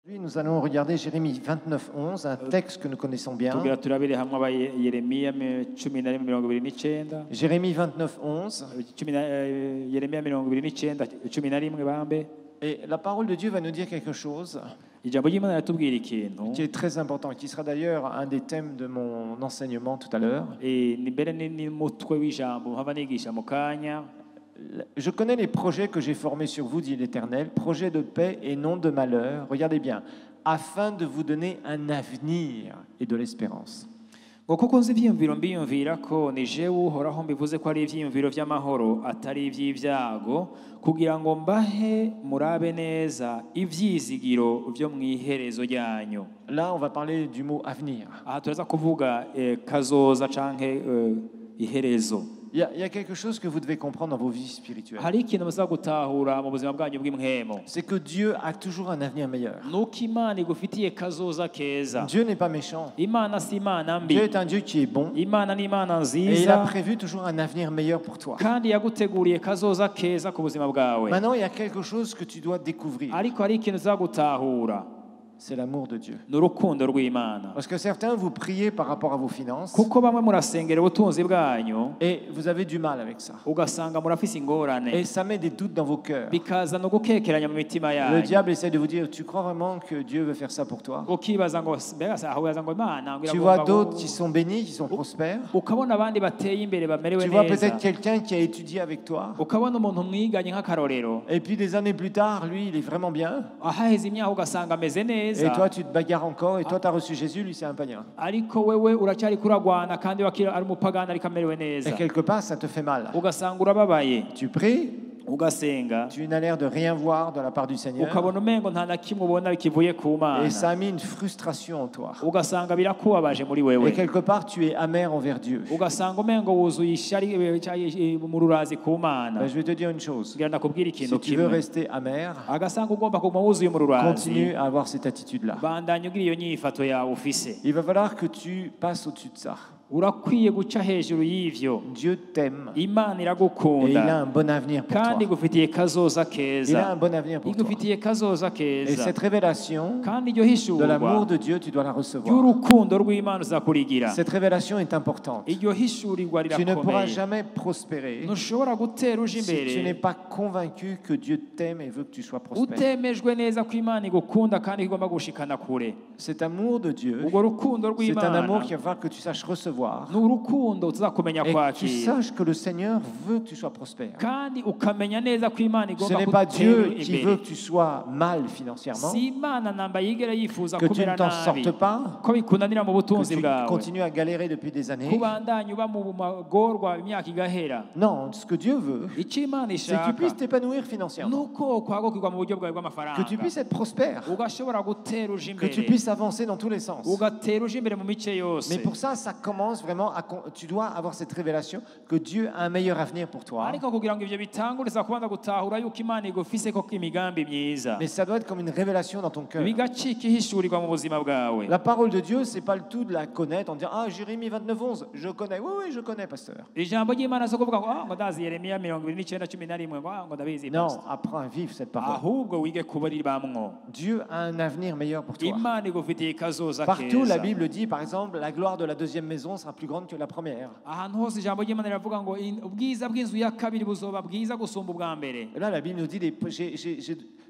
Aujourd'hui, nous allons regarder Jérémie 29:11, un texte que nous connaissons bien. tugira turabire hamwe aba Yeremiya 10:29. Jérémie 29:11. Yeremiya 29:11 bambe. Et la parole de Dieu va nous dire quelque chose Ijambo ry'Imana ratubwira ikintu qui est très important, qui sera d'ailleurs un des thèmes de mon enseignement tout à l'heure. ni mbere ni mutwe w'ijambo mpava nigisha mu kanya. Je connais les projets que j'ai formés sur vous, dit l'Éternel, projets de paix et non de malheur. Regardez bien, afin de vous donner un avenir et de l'espérance. ngo kuko nzi ivyiyumviro mbiyumvira ko ni jewe uhoraho mbivuze ko ari ivyiyumviro vy'amahoro atari ivy'ivyago kugira ngo mbahe murabe neza ivyizigiro vyo mw'iherezo ryanyu. Là, on va parler du mot avenir. Aha turaza kuvuga kazoza canke iherezo. Il y a quelque chose que vous devez comprendre dans vos vies spirituelles. Hari ikintu musa gutahura mu buzima bwanyu bw'imwemo. C'est que Dieu a toujours un avenir meilleur. Nuko Imana igufitiye kazoza keza. Dieu n'est pas méchant. Imana si Imana mbi. Dieu est un Dieu qui est bon. Imana ni Imana Et il a nziza. prévu toujours un avenir meilleur pour toi. Kandi yaguteguriye kazoza keza ku buzima bwawe. Maintenant, il y a quelque chose que tu dois découvrir. Ariko hari ikintu uza gutahura. C'est l'amour de Dieu. Ni urukundo rw'Imana. Parce que certains, vous priez par rapport à vos finances Kuko bamwe murasengera ubutunzi bwanyu et vous avez du mal avec ça. ugasanga murafise Et ingorane ça met des doutes dans vos cœurs. bikaza no gukekeranya mu mitima Le yanyu. diable essaie de vous dire, tu crois vraiment que Dieu veut faire ça pour toi? Ukibaza ngo mbega se aho yaza ngo Imana ngo Tu vois iragomba d'autres qui sont bénis, qui sont prospères. ukabona abandi bateye imbere bamerewe Tu vois neza. peut-être quelqu'un qui a étudié avec toi. Ukabona umuntu mwiganye nk'akarorero Et puis des années plus tard, lui, il est vraiment bien. ahaheze imyaka ugasanga ameze Et neza toi, tu te bagarres encore. Et toi, tu as reçu Jésus, lui, c'est un païen. ariko wewe uracyari kuragwana kandi wakira ari umupagani ariko amerewe Et neza quelque part, ça te fait mal. ugasanga urababaye Tu pries, ugasenga tu n'as l'air de rien voir de la part du Seigneur. ukabona umengo nta na kimwe ubona kivuye ku Mana Et ça a mis une frustration en toi. ugasanga birakubabaje muri Et wewe quelque part, tu es amer envers Dieu. ugasanga umengo wuzuye ishari mu rurazi ku Mana. Ben, je vais te dire une chose. Kugira ndakubwira Si ikintu tu veux kimwe rester amer, agasanga ugomba kuguma wuzuye mu rurazi continue à avoir cette attitude-là. bandanya ugira iyo nyifato yawe ufise. Il va falloir que tu passes au-dessus de ça. Urakwiye guca hejuru y'ivyo. Dieu t'aime Imana et il a iragukunda un bon avenir pour kandi toi. igufitiye kazoza Il a keza un bon avenir pour toi. igufitiye kazoza Et keza cette révélation kandi iryo de l'amour hishurwa de Dieu, tu dois la recevoir. ry'urukundo rw'Imana uzakurigira. Cette révélation est importante. Iryo hishurirwa Tu ne pourras rirakomeye. jamais prospérer Ntushobora gutera uje si tu n'es imbere pas convaincu que Dieu t'aime et veut que tu sois prospère. utemejwe neza ko Imana igukunda kandi igomba gushikana kure. Cet amour de Dieu, Ubwo rukundo c'est un amour rw'Imana qu'il va falloir que tu saches recevoir ni urukundo tuzakumenya et que tu kwakira saches que le Seigneur veut que tu sois prospère. kandi ukamenya neza ko Imana Ce igomba n'est pas gutera Dieu qui veut imbere. que tu sois mal financièrement, Si Imana namba yigera yifuza que tu kumera ne t'en nabi sortes pas, ko bikunanira mu que butunzi tu bwawe continues à galérer depuis des années. kubandanya uba mu magorwa imyaka igahera. Non, ce que Dieu veut, Icyo Imana c'est que tu ishaka puisses t'épanouir financièrement, nuko kwagukirwa mu buryo bwawe que tu bw'amafaranga puisses être prospère, ugashobora gutera uje que tu imbere puisses avancer dans tous les sens. ugatera uje imbere mu mice Mais yose. pour ça, ça commence vraiment à... Tu dois avoir cette révélation que Dieu a un meilleur avenir pour toi. Ariko kugira ngo ivyo bitanguriza kubanza gutahura yuko Imana igufise ko imigambi myiza Mais ça doit être comme une révélation dans ton cœur. bigacika ihishurirwa mu buzima bwawe. La parole de Dieu, c'est pas le tout de la connaître en disant ah Jérémie 29:11, je connais. Oui, oui, je connais, pasteur. Ijambo ry'Imana so kuvuga ngo ngo ndazi Yeremiya 29:11 ngo ndabizi Non, pastor. apprends à vivre cette parole. Ahubwo wige kubariribamwo. Dieu a un avenir meilleur pour toi. Imana igufitiye kazoza Partout, la keza. Bible dit, par exemple, la gloire de la deuxième maison sera plus grande que la première. Ahantu hose ijambo ry'Imana riravuga ngo ubwiza bw'inzu ya kabiri buzoba bwiza gusumba ubwa mbere. Et là, la Bible nous dit,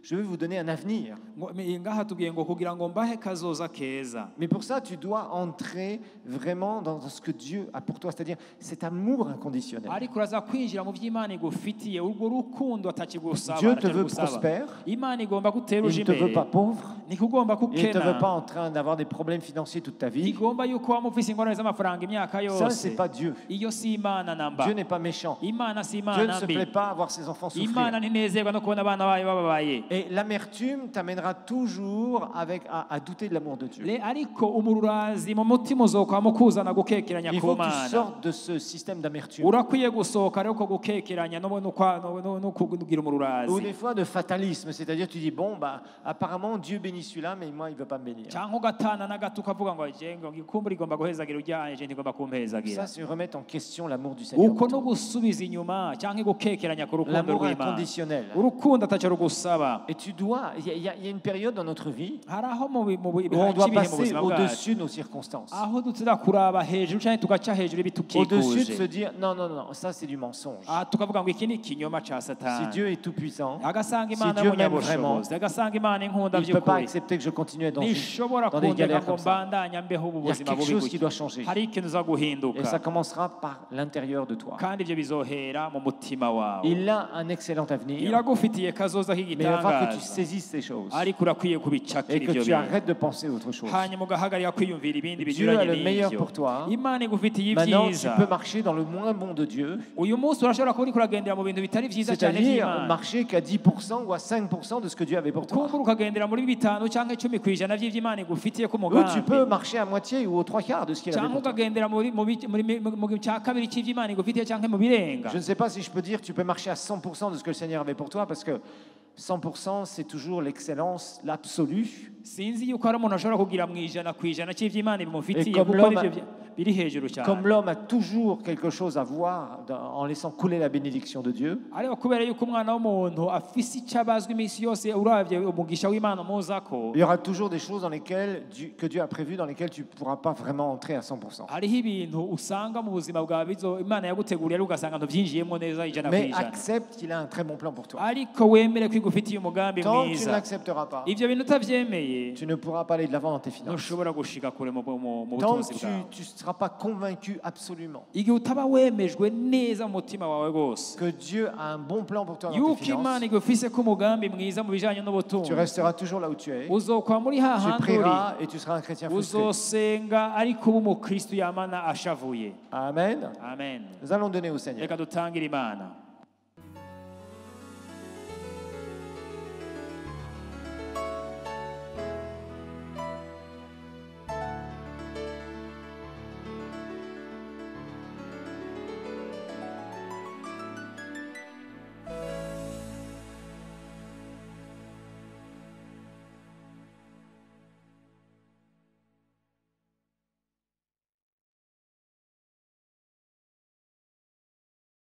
je vais vous donner un avenir. Ngaha tubwiye ngo kugira ngo mbahe kazoza keza. Mais pour ça, tu dois entrer vraiment dans ce que Dieu a pour toi, c'est-à-dire cet amour inconditionnel. Ariko uraza kwinjira mu by'Imana igufitiye urwo rukundo atakigusaba. Dieu te veut prospère. Imana igomba gutera Il uje ne te veut imbere. pas pauvre. Ntikugomba Il ne te veut pas kukena. en train d'avoir des problèmes financiers toute ta vie. Igomba yuko waba ufise ingorane z'amafaranga imyaka Ça, c'est yose. pas Dieu. Iyo si Imana namba. Dieu n'est pas méchant. Imana si Dieu ne Imana se mbi. plaît pas à voir ses enfants souffrir. Imana ntinezerwa no kubona abana bayo bababaye. Et l'amertume t'amènera toujours à douter de l'amour de Dieu. Ariko umururazi mu mutima uzokwama kuzana gukekeranya Il ku faut que tu Mana. sortes de ce système d'amertume. Urakwiye gusohoka rero ko gukekeranya no kugira Ou umururazi. des fois de fatalisme, c'est-à-dire tu dis bon bah apparemment Dieu bénit bénis celui-là, mais moi, il ne veut pas me bénir. cyangwa ugatana na gato ukavuga ngo ngo ikumbura igomba guhezagira ujyanye je ntigomba kumpezagira. Ça, c'est remettre en question l'amour du Seigneur. Uko no gusubiza inyuma cyangwa gukekeranya ku rukundo L'amour rw'Imana. inconditionnel. Urukundo ataco rugusaba. Et tu dois, il y a une période dans notre vie Haraho où on doit passer au-dessus de nos circonstances. aho dutira kuraba hejuru cyane tugaca hejuru Au-dessus de se bitukikuje. dire, non, non, non, ça c'est du mensonge. Tukavuga ngo iki ni ikinyoma ca Si Satani. Dieu est tout-puissant, Agasanga Imana Dieu m'aime vraiment, y'umunyabushobozi, agasanga Imana inkunda il ne peut pas by'ukuri. accepter que je continue dans Nishobora des kundeka galères ngo comme ça. mbandanya mbeho ubu Il y a buzima quelque bubi chose qui gutya. doit changer. Hari ikintu uza Et ça guhinduka commencera par l'intérieur de toi. kandi ibyo bizohera mu mutima wawe. Il a un excellent avenir, Iragufitiye kazoza mais il va falloir que tu k'igitangaza saisisses ces choses ariko urakwiye et kubicakira que ibyo tu bintu arrêtes de penser autre chose. hanyuma ugahagarika kwiyumvira ibindi Dieu a binyuranye le meilleur n'ibyo. pour toi. Imana igufitiye Maintenant, tu ibyiza. peux marcher dans le moins bon de Dieu, Uyu munsi urashobora kuba uriko uragendera mu bintu bitari byiza cyane c'est-à-dire by'Imana. marcher qu'à 10% ou à 5% de ce que Dieu avait pour toi. kumbura ukagendera muri 5 cyangwa 10% by'ivy'Imana igufitiye ku Ou tu mugambi. peux marcher à moitié ou aux 3/4 de ce qu'il avait cyangwa pour toi. ukagendera mu cya kabiri cy'ivy'Imana igufitiye cyangwa mu birenga. Je ne sais pas si je peux dire que tu peux marcher à 100% de ce que le Seigneur avait pour toi, parce que 100% c'est toujours l'excellence, l'absolu. Sinzi yuko hari umuntu ashobora kugira mu ijana ku ijana cy'ivy'Imana bimufitiye Et comme kuko l'homme arivyo biri hejuru cyane. Comme l'homme a toujours quelque chose à voir en laissant couler la bénédiction de Dieu, ariko kubera yuko umwana w'umuntu afise icyo abazwa iminsi yose uravye umugisha w'Imana muzako il y aura toujours des choses que Dieu a prévues dans lesquelles tu ne pourras pas vraiment entrer à 100%. hariho ibintu usanga mu buzima bwawe Imana yaguteguriye ariko ugasanga ntuvyinjiyemo neza ijana ku Mais ijana. accepte qu'il a un très bon plan pour toi. ariko wemere ko igufitiye umugambi Tant que tu ne mwiza. l'accepteras pas, Ivyo bintu utavyemeye tu ne pourras pas aller de l'avant dans tes finances. ntushobora gushika kure mu Tant butunzi que bwawe. tu ne seras pas convaincu absolument igihe utaba wemejwe neza mu mutima wawe rwose que Dieu a un bon plan pour toi dans yuko tes finances, Imana igufise ko umugambi mwiza mu bijanye n'ubutunzi, tu resteras toujours là où tu es. uzokwa muri Tu hahandi uri, prieras et tu seras un chrétien frustré. uzosenga ariko uba umukristo yamana ashavuye. Amen. Amen. Nous allons donner au Seigneur. Reka dutangire Imana.